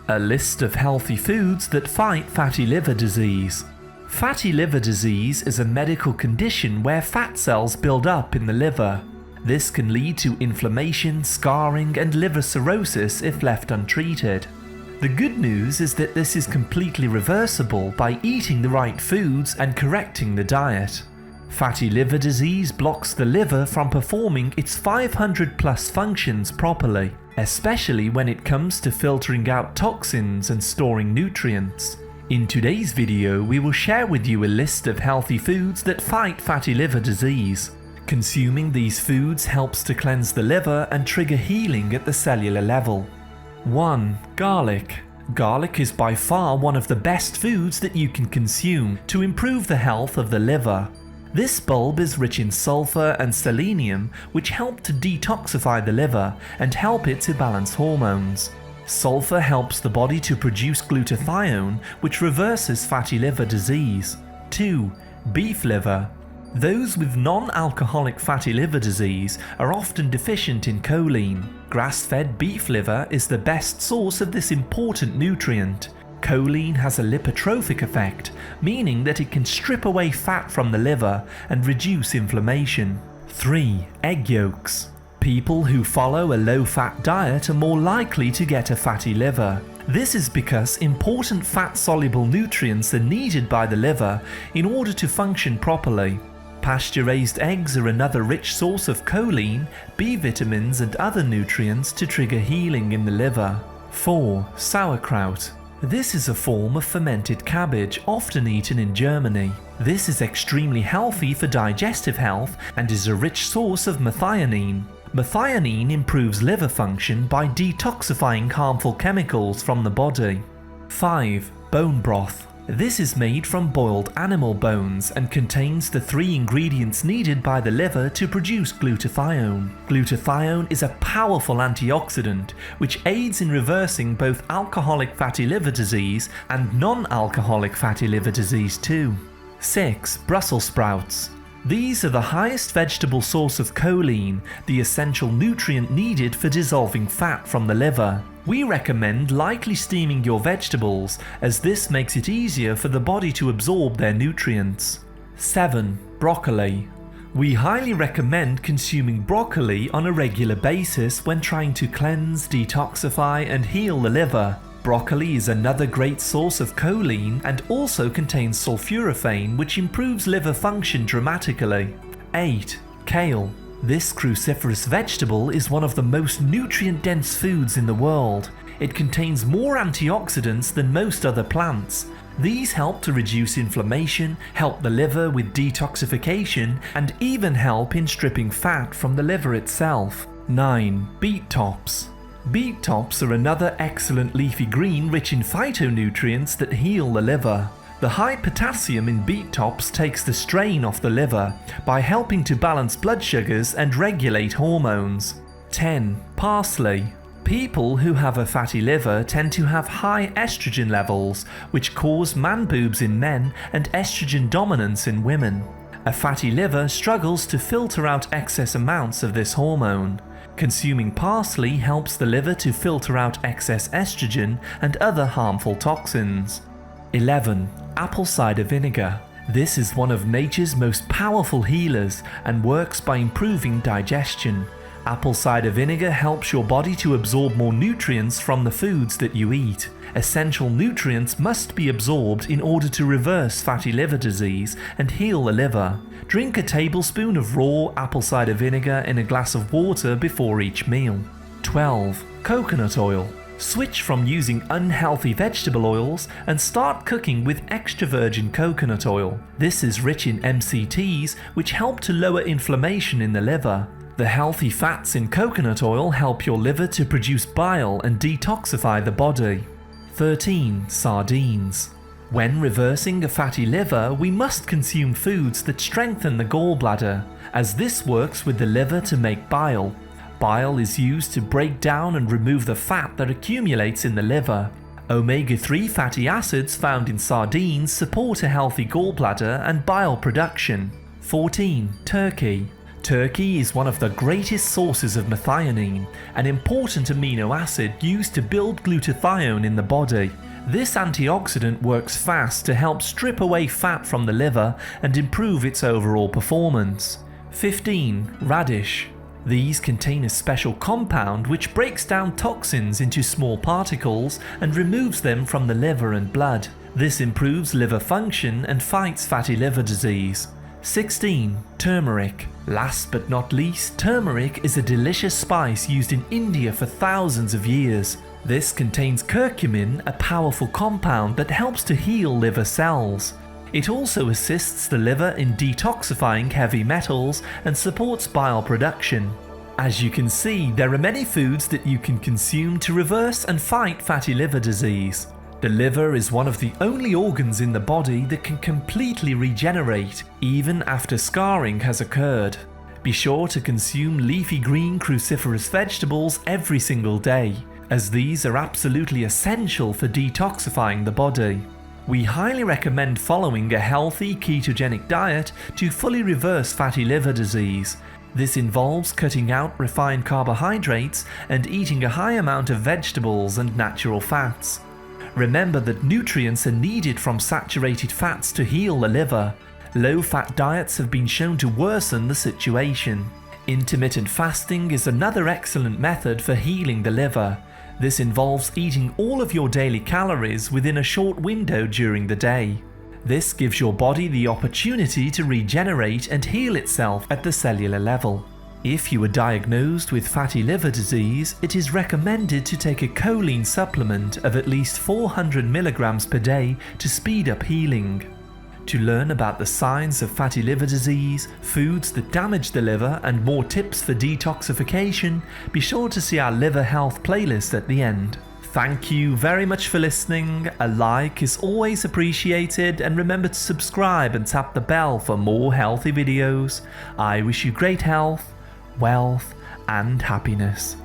A list of healthy foods that fight fatty liver disease. Fatty liver disease is a medical condition where fat cells build up in the liver. This can lead to inflammation, scarring, and liver cirrhosis if left untreated. The good news is that this is completely reversible by eating the right foods and correcting the diet. Fatty liver disease blocks the liver from performing its 500+ functions properly, especially when it comes to filtering out toxins and storing nutrients. In today's video, we will share with you a list of healthy foods that fight fatty liver disease. Consuming these foods helps to cleanse the liver and trigger healing at the cellular level. 1. Garlic. Garlic is by far one of the best foods that you can consume to improve the health of the liver. This bulb is rich in sulfur and selenium, which help to detoxify the liver and help it to balance hormones. Sulfur helps the body to produce glutathione, which reverses fatty liver disease. 2. Beef liver. Those with non-alcoholic fatty liver disease are often deficient in choline. Grass-fed beef liver is the best source of this important nutrient. Choline has a lipotrophic effect, meaning that it can strip away fat from the liver and reduce inflammation. 3. Egg yolks. People who follow a low-fat diet are more likely to get a fatty liver. This is because important fat-soluble nutrients are needed by the liver in order to function properly. Pasture-raised eggs are another rich source of choline, B vitamins and other nutrients to trigger healing in the liver. 4. Sauerkraut. This is a form of fermented cabbage often eaten in Germany. This is extremely healthy for digestive health and is a rich source of methionine. Methionine improves liver function by detoxifying harmful chemicals from the body. 5. Bone broth. This is made from boiled animal bones and contains the 3 ingredients needed by the liver to produce glutathione. Glutathione is a powerful antioxidant which aids in reversing both alcoholic fatty liver disease and non-alcoholic fatty liver disease too. 6. Brussels sprouts. These are the highest vegetable source of choline, the essential nutrient needed for dissolving fat from the liver. We recommend lightly steaming your vegetables, as this makes it easier for the body to absorb their nutrients. 7. Broccoli. We highly recommend consuming broccoli on a regular basis when trying to cleanse, detoxify, and heal the liver. Broccoli is another great source of choline and also contains sulforaphane, which improves liver function dramatically. 8. Kale. This cruciferous vegetable is one of the most nutrient-dense foods in the world. It contains more antioxidants than most other plants. These help to reduce inflammation, help the liver with detoxification, and even help in stripping fat from the liver itself. 9. Beet tops. Beet tops are another excellent leafy green rich in phytonutrients that heal the liver. The high potassium in beet tops takes the strain off the liver by helping to balance blood sugars and regulate hormones. 10. Parsley. People who have a fatty liver tend to have high estrogen levels, which cause man boobs in men and estrogen dominance in women. A fatty liver struggles to filter out excess amounts of this hormone. Consuming parsley helps the liver to filter out excess estrogen and other harmful toxins. 11. Apple cider vinegar. This is one of nature's most powerful healers and works by improving digestion. Apple cider vinegar helps your body to absorb more nutrients from the foods that you eat. Essential nutrients must be absorbed in order to reverse fatty liver disease and heal the liver. Drink a tablespoon of raw apple cider vinegar in a glass of water before each meal. 12. Coconut oil. Switch from using unhealthy vegetable oils and start cooking with extra virgin coconut oil. This is rich in MCTs, which help to lower inflammation in the liver. The healthy fats in coconut oil help your liver to produce bile and detoxify the body. 13. Sardines. When reversing a fatty liver, we must consume foods that strengthen the gallbladder, as this works with the liver to make bile. Bile is used to break down and remove the fat that accumulates in the liver. Omega-3 fatty acids found in sardines support a healthy gallbladder and bile production. 14. Turkey. Turkey is one of the greatest sources of methionine, an important amino acid used to build glutathione in the body. This antioxidant works fast to help strip away fat from the liver and improve its overall performance. 15. Radish. These contain a special compound which breaks down toxins into small particles and removes them from the liver and blood. This improves liver function and fights fatty liver disease. 16. Turmeric. Last but not least, turmeric is a delicious spice used in India for thousands of years. This contains curcumin, a powerful compound that helps to heal liver cells. It also assists the liver in detoxifying heavy metals and supports bile production. As you can see, there are many foods that you can consume to reverse and fight fatty liver disease. The liver is one of the only organs in the body that can completely regenerate, even after scarring has occurred. Be sure to consume leafy green cruciferous vegetables every single day, as these are absolutely essential for detoxifying the body. We highly recommend following a healthy ketogenic diet to fully reverse fatty liver disease. This involves cutting out refined carbohydrates and eating a high amount of vegetables and natural fats. Remember that nutrients are needed from saturated fats to heal the liver. Low-fat diets have been shown to worsen the situation. Intermittent fasting is another excellent method for healing the liver. This involves eating all of your daily calories within a short window during the day. This gives your body the opportunity to regenerate and heal itself at the cellular level. If you are diagnosed with fatty liver disease, it is recommended to take a choline supplement of at least 400 mg per day to speed up healing. To learn about the signs of fatty liver disease, foods that damage the liver, and more tips for detoxification, be sure to see our liver health playlist at the end. Thank you very much for listening. A like is always appreciated, and remember to subscribe and tap the bell for more healthy videos. I wish you great health, wealth, and happiness.